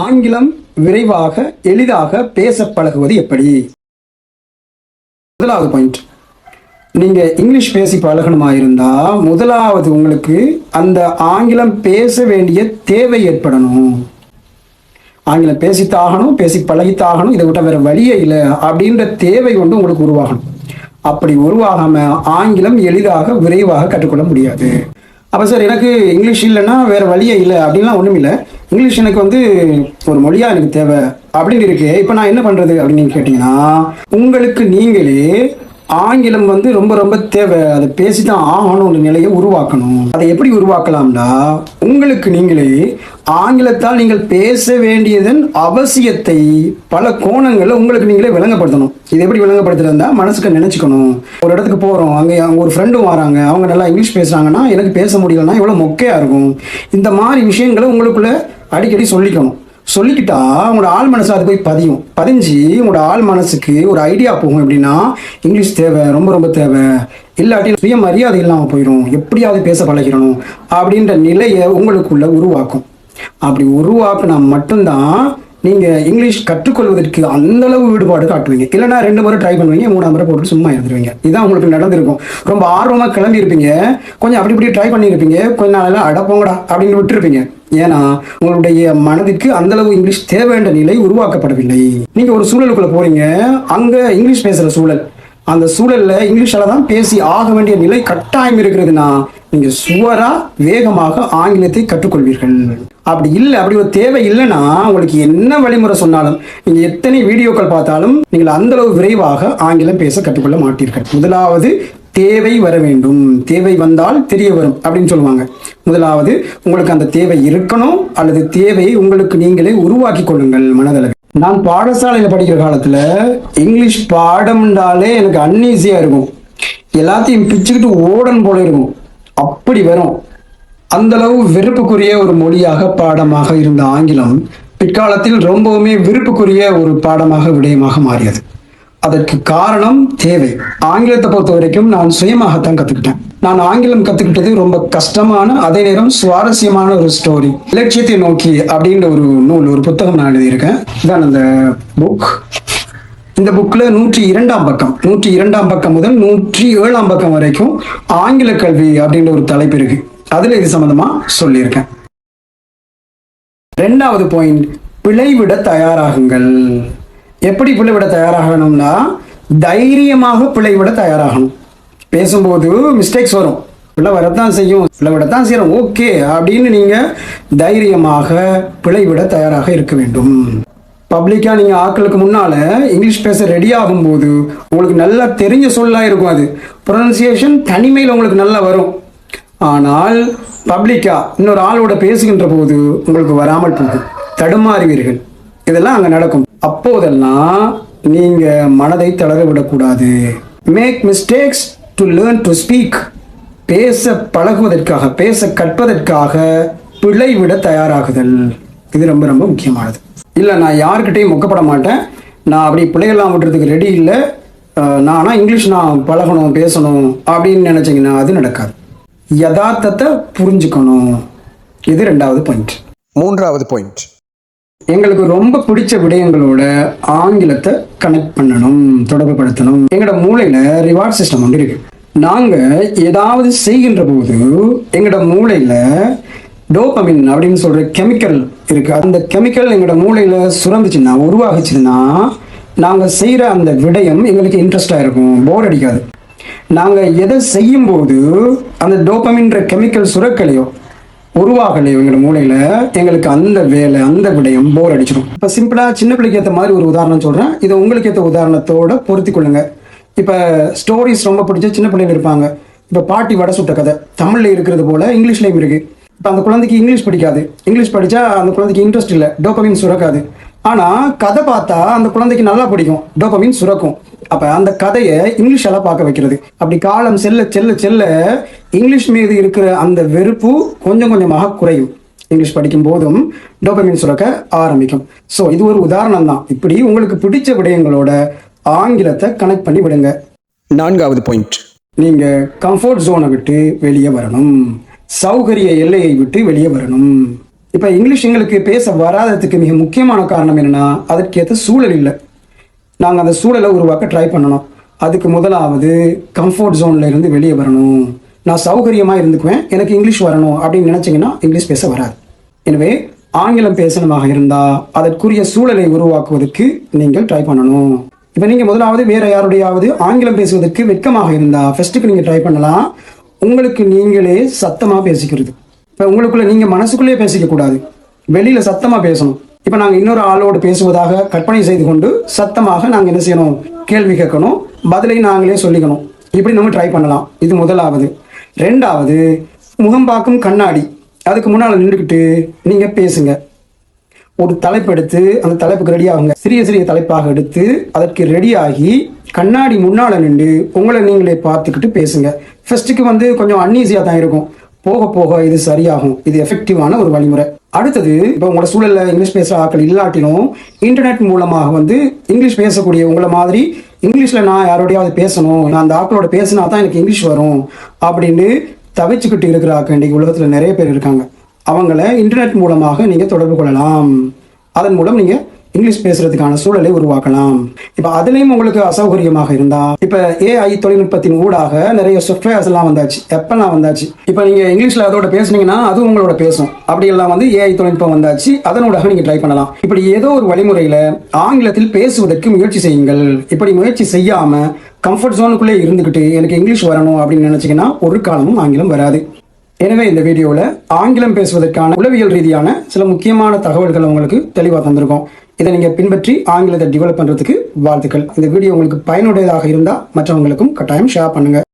ஆங்கிலம் விரைவாக எளிதாக பேச பழகுவது எப்படி? முதலாவது பாயிண்ட், நீங்க இங்கிலீஷ் பேசி பழகணுமா இருந்தா முதலாவது உங்களுக்கு அந்த ஆங்கிலம் பேச வேண்டிய தேவை ஏற்படணும். ஆங்கிலம் பேசித்தாகணும், பேசி பழகித்தாகணும், இதை விட்ட வேற வழியே இல்லை அப்படின்ற தேவை வந்து உங்களுக்கு உருவாகணும். அப்படி உருவாகாம ஆங்கிலம் எளிதாக விரைவாக கற்றுக்கொள்ள முடியாது. அப்போ சார் எனக்கு இங்கிலீஷ் இல்லைன்னா வேறு வழியே இல்லை அப்படின்லாம் ஒன்றும் இல்லை, இங்கிலீஷ் எனக்கு வந்து ஒரு மொழியாக எனக்கு தேவை அப்படின்னு இருக்கு, இப்போ நான் என்ன பண்ணுறது அப்படின்னு கேட்டிங்கன்னா, உங்களுக்கு நீங்களே ஆங்கிலம் வந்து ரொம்ப ரொம்ப தேவை, அதை பேசிதான் ஆகணும்னு நிலையை உருவாக்கணும். அதை எப்படி உருவாக்கலாம்னா, உங்களுக்கு நீங்களே ஆங்கிலத்தால் நீங்கள் பேச வேண்டியதன் அவசியத்தை பல கோணங்களில் உங்களுக்கு நீங்களே விளங்கப்படுத்தணும். இது எப்படி விளங்கப்படுத்துறதா மனசுக்கு நினைச்சுக்கணும். ஒரு இடத்துக்கு போகிறோம், அங்கே ஒரு ஃப்ரெண்டும் வராங்க, அவங்க நல்லா இங்கிலீஷ் பேசுகிறாங்கன்னா எனக்கு பேச முடியலன்னா எவ்வளோ மொக்கையாக இருக்கும். இந்த மாதிரி விஷயங்களை உங்களுக்குள்ள அடிக்கடி சொல்லிக்கணும். சொல்லிக்கிட்டா உங்களோட ஆள் மனசு அது போய் பதிஞ்சு உங்களோட ஆள் மனசுக்கு ஒரு ஐடியா போகும். எப்படின்னா, இங்கிலீஷ் தேவை, ரொம்ப ரொம்ப தேவை, இல்லாட்டி சுய மரியாதை இல்லாமல் போயிடும், எப்படியாவது பேச பழகிறணும் அப்படின்ற நிலையை உங்களுக்குள்ள உருவாக்கும். அப்படி உருவாக்குனா மட்டும்தான் நீங்கள் இங்கிலீஷ் கற்றுக்கொள்வதற்கு அந்த அளவு ஈடுபாடு காட்டுவீங்க. இல்லைனா 2 முறை ட்ரை பண்ணுவீங்க, 3ஆம் முறை போட்டு சும்மா இருந்துருவீங்க. இதுதான் உங்களுக்கு நடந்திருக்கும். ரொம்ப ஆர்வமாக கிளம்பி இருப்பீங்க, கொஞ்சம் அப்படி இப்படி ட்ரை பண்ணியிருப்பீங்க, கொஞ்ச நாளெல்லாம் அடப்போங்கடா அப்படின்னு விட்டுருப்பீங்க. ஏன்னா உங்களுடைய மனதிற்கு அந்த அளவு இங்கிலீஷ் தேவைன்ற நிலை உருவாக்கப்படவில்லை. நீங்கள் ஒரு சூழலுக்குள்ள போறீங்க, அங்கே இங்கிலீஷ் பேசுகிற சூழல், அந்த சூழல்ல இங்கிலீஷால தான் பேசி ஆக வேண்டிய நிலை கட்டாயம் இருக்கிறதுனா நீங்க சுவரா வேகமாக ஆங்கிலத்தை கற்றுக்கொள்வீர்கள். அப்படி இல்லை, அப்படி ஒரு தேவை இல்லைன்னா உங்களுக்கு என்ன வழிமுறை சொன்னாலும், நீங்க எத்தனை வீடியோக்கள் பார்த்தாலும் நீங்கள் அந்த அளவு விரைவாக ஆங்கிலம் பேச கற்றுக்கொள்ள மாட்டீர்கள். முதலாவது தேவை வர வேண்டும். தேவை வந்தால் தெரிய வரும் அப்படின்னு சொல்லுவாங்க. முதலாவது உங்களுக்கு அந்த தேவை இருக்கணும், அல்லது தேவையை உங்களுக்கு நீங்களே உருவாக்கி கொள்ளுங்கள் மனதளவில். நான் பாடசாலையில் படிக்கிற காலத்தில் இங்கிலீஷ் பாடம்ன்றாலே எனக்கு அன்ஈஸியாக இருக்கும். எல்லாத்தையும் பிச்சுக்கிட்டு ஓடன் போல இருக்கும். அப்படி வரும். அந்த அளவு வெறுப்புக்குரிய ஒரு மொழியாக பாடமாக இருந்த ஆங்கிலம் பிற்காலத்தில் ரொம்பவுமே விருப்புக்குரிய ஒரு பாடமாக விடயமாக மாறியது. அதற்கு காரணம் தேவை. ஆங்கிலத்தை பொறுத்த வரைக்கும் நான் சுயமாகத்தான் கற்றுக்கிட்டேன். நான் ஆங்கிலம் கற்றுக்கிட்டது ரொம்ப கஷ்டமான, அதே நேரம் சுவாரஸ்யமான ஒரு ஸ்டோரி. இலட்சியத்தை நோக்கி அப்படின்ற ஒரு நூல், ஒரு புத்தகம் நான் எழுதியிருக்கேன். இதான் அந்த புக். இந்த புக்கில் 102ஆம் பக்கம், 102ஆம் பக்கம் முதல் 107ஆம் பக்கம் வரைக்கும் ஆங்கில கல்வி அப்படின்ற ஒரு தலைப்பு இருக்கு. அதில் இது சம்பந்தமா சொல்லியிருக்கேன். 2வது பாயிண்ட், பிழைவிட தயாராகுங்கள். எப்படி பிழைவிட தயாராகணும்னா, தைரியமாக பிழைவிட தயாராகணும். பேசும்போது மிஸ்டேக்ஸ் வரும், பிள்ளை வரத்தான் செய்யும், பிள்ளை விடத்தான் செய்யறோம், ஓகே அப்படின்னு நீங்க தைரியமாக பிழைவிட தயாராக இருக்க வேண்டும். பப்ளிக்காக நீங்கள் ஆட்களுக்கு முன்னால் இங்கிலீஷ் பேச ரெடி ஆகும்போது உங்களுக்கு நல்லா தெரிஞ்ச சொல்லாக இருக்கும். அது ப்ரொனன்சியேஷன் தனிமையில் உங்களுக்கு நல்லா வரும். ஆனால் பப்ளிக்காக இன்னொரு ஆளோட பேசுகின்ற போது உங்களுக்கு வராமல் போகும், தடுமாறுவீர்கள். இதெல்லாம் அங்கே நடக்கும். அப்போதெல்லாம் நீங்கள் மனதை தளர விடக்கூடாது. Make mistakes to learn to speak. பேச பழகுவதற்காக, பேச கற்பதற்காக பிழை விட தயாராகுதல், இது ரொம்ப ரொம்ப முக்கியமானது. இல்லை நான் யாருக்கிட்டையும் மொக்கப்பட மாட்டேன், நான் அப்படி பிள்ளைகள்லாம் விடுறதுக்கு ரெடி இல்லை, நானா இங்கிலீஷ் நான் பழகணும் பேசணும் அப்படின்னு நினச்சிங்கன்னா அது நடக்காது. யதார்த்தத்தை புரிஞ்சுக்கணும். இது 2வது பாயிண்ட். 3வது பாயிண்ட், எங்களுக்கு ரொம்ப பிடிச்ச விடயங்களோட ஆங்கிலத்தை கனெக்ட் பண்ணணும், தொடர்பு படுத்தணும். எங்களோட மூளையில் ரிவார்ட் சிஸ்டம் ஒன்று இருக்கு. நாங்கள் ஏதாவது செய்கின்ற போது எங்களோட மூளையில் டோபமின் அப்படின்னு சொல்ற கெமிக்கல் இருக்கு. அந்த கெமிக்கல் எங்களோட மூளையில சுரந்துச்சுன்னா, உருவாகுச்சுன்னா, நாங்க செய்யற அந்த விடயம் எங்களுக்கு இன்ட்ரெஸ்டா இருக்கும், போர் அடிக்காது. நாங்க எதை செய்யும் போது அந்த டோபமின்ற கெமிக்கல் சுரக்கலையோ உருவாகலையோ எங்களோட மூளையில, எங்களுக்கு அந்த வேலை, அந்த விடயம் போர் அடிச்சிடும். இப்ப சிம்பிளா சின்ன பிள்ளைக்கு ஏற்ற மாதிரி ஒரு உதாரணம் சொல்றேன், இதை உங்களுக்கு ஏற்ற உதாரணத்தோட பொருத்தி கொள்ளுங்க. இப்ப ஸ்டோரிஸ் ரொம்ப பிடிச்ச சின்ன பிள்ளைங்க இருப்பாங்க. இப்ப பாட்டி வடை சுட்ட கதை தமிழ்ல இருக்கிறது போல இங்கிலீஷ்லயும் இருக்கு. இப்போ அந்த குழந்தைக்கு இங்கிலீஷ் பிடிக்காது, இங்கிலீஷ் படித்தா அந்த குழந்தைக்கு இன்ட்ரெஸ்ட் இல்லை, டோபமின் சுரக்காது. ஆனால் கதை பார்த்தா அந்த குழந்தைக்கு நல்லா பிடிக்கும், டோபமின் சுரக்கும். அப்போ அந்த கதையை இங்கிலீஷெல்லாம் பார்க்க வைக்கிறது. அப்படி காலம் செல்ல செல்ல செல்ல இங்கிலீஷ் மீது இருக்கிற அந்த வெறுப்பு கொஞ்சம் கொஞ்சமாக குறையும். இங்கிலீஷ் படிக்கும் போதும் டோபமின் சுரக்க ஆரம்பிக்கும். ஸோ இது ஒரு உதாரணம் தான். இப்படி உங்களுக்கு பிடிச்ச விடயங்களோட ஆங்கிலத்தை கனெக்ட் பண்ணி விடுங்க. 4வது பாயிண்ட், நீங்கள் கம்ஃபர்ட் ஜோனை விட்டு வெளியே வரணும், சௌகரிய எல்லையை விட்டு வெளியே வரணும். இப்போ இங்கிலீஷ் எங்களுக்கு பேச வராததுக்கு மிக முக்கியமான காரணம் என்னன்னா அதற்கேற்ற சூழல் இல்லை. நாங்கள் அந்த சூழலை உருவாக்க ட்ரை பண்ணணும். அதுக்கு முதலாவது கம்ஃபர்ட் ஜோனில் இருந்து வெளியே வரணும். நான் சௌகரியமாக இருந்துக்குவேன், எனக்கு இங்கிலீஷ் வரணும் அப்படின்னு நினச்சிங்கன்னா இங்கிலீஷ் பேச வராது. எனவே ஆங்கிலம் பேசணுமாக இருந்தால் அதற்குரிய சூழலை உருவாக்குவதற்கு நீங்கள் ட்ரை பண்ணணும். இப்போ நீங்கள் முதலாவது வேற யாருடையாவது ஆங்கிலம் பேசுவதற்கு வெட்கமாக இருந்தால் ஃபர்ஸ்ட்டுக்கு நீங்கள் ட்ரை பண்ணலாம். உங்களுக்கு நீங்களே சத்தமாக பேசிக்கிறது. இப்போ உங்களுக்குள்ள நீங்கள் மனசுக்குள்ளேயே பேசிக்க கூடாது, வெளியில் சத்தமாக பேசணும். இப்போ நாங்கள் இன்னொரு ஆளோடு பேசுவதாக கற்பனை செய்து கொண்டு சத்தமாக நாங்கள் என்ன செய்யணும், கேள்வி கேட்கணும், பதிலை நாங்களே சொல்லிக்கணும். இப்படி நம்ம ட்ரை பண்ணலாம். இது முதலாவது. ரெண்டாவது, முகம் பார்க்கும் கண்ணாடி, அதுக்கு முன்னால் நின்றுக்கிட்டு நீங்கள் பேசுங்க. ஒரு தலைப்பு எடுத்து அந்த தலைப்புக்கு ரெடி ஆகுங்க. சிறிய சிறிய தலைப்பாக எடுத்து அதற்கு ரெடியாகி கண்ணாடி முன்னால் நின்று உங்களை நீங்களே பார்த்துக்கிட்டு பேசுங்க. ஃபர்ஸ்ட்டுக்கு கொஞ்சம் அன்ஈஸியாக தான் இருக்கும், போக போக இது சரியாகும். இது எஃபெக்டிவான ஒரு வழிமுறை. அடுத்தது, இப்போ உங்களோட சூழலில் இங்கிலீஷ் பேசுகிற ஆட்கள் இல்லாட்டிலும் இன்டர்நெட் மூலமாக இங்கிலீஷ் பேசக்கூடிய உங்களை மாதிரி இங்கிலீஷில் நான் யாரோடையாவது பேசணும், நான் அந்த ஆட்களோட பேசினா தான் எனக்கு இங்கிலீஷ் வரும் அப்படின்னு தவிச்சுக்கிட்டு இருக்கிற ஆட்கள் இன்றைக்கு உலகத்தில் நிறைய பேர் இருக்காங்க. அவங்கள இன்டர்நெட் மூலமாக நீங்கள் தொடர்பு கொள்ளலாம். அதன் மூலம் நீங்கள் இங்கிலீஷ் பேசுறதுக்கான சூழலை உருவாக்கலாம். இப்போ அதுலேயும் உங்களுக்கு அசௌகரியமாக இருந்தால், இப்போ ஏஐ தொழில்நுட்பத்தின் ஊடாக நிறைய சாஃப்ட்வேர்ஸ் எல்லாம் வந்தாச்சு, எப்பெல்லாம் வந்தாச்சு. இப்போ நீங்கள் இங்கிலீஷில் அதோட பேசுனீங்கன்னா அது உங்களோட பேசும். அப்படியெல்லாம் ஏஐ தொழில்நுட்பம் வந்தாச்சு, அதனூடாக நீங்கள் ட்ரை பண்ணலாம். இப்படி ஏதோ ஒரு வழிமுறையில் ஆங்கிலத்தில் பேசுவதற்கு முயற்சி செய்யுங்கள். இப்படி முயற்சி செய்யாமல் கம்ஃபர்ட் ஜோனுக்குள்ளே இருந்துக்கிட்டு எனக்கு இங்கிலீஷ் வரணும் அப்படின்னு நினச்சிங்கன்னா ஒரு காலமும் ஆங்கிலம் வராது. எனவே இந்த வீடியோவில் ஆங்கிலம் பேசுவதற்கான உளவியல் ரீதியான சில முக்கியமான தகவல்கள் உங்களுக்கு தெளிவாக தந்திருக்கோம். இதை நீங்கள் பின்பற்றி ஆங்கிலத்தை டெவலப் பண்ணுறதுக்கு வாழ்த்துக்கள். இந்த வீடியோ உங்களுக்கு பயனுடையதாக இருந்தால் மற்றவங்களுக்கும் கட்டாயம் ஷேர் பண்ணுங்கள்.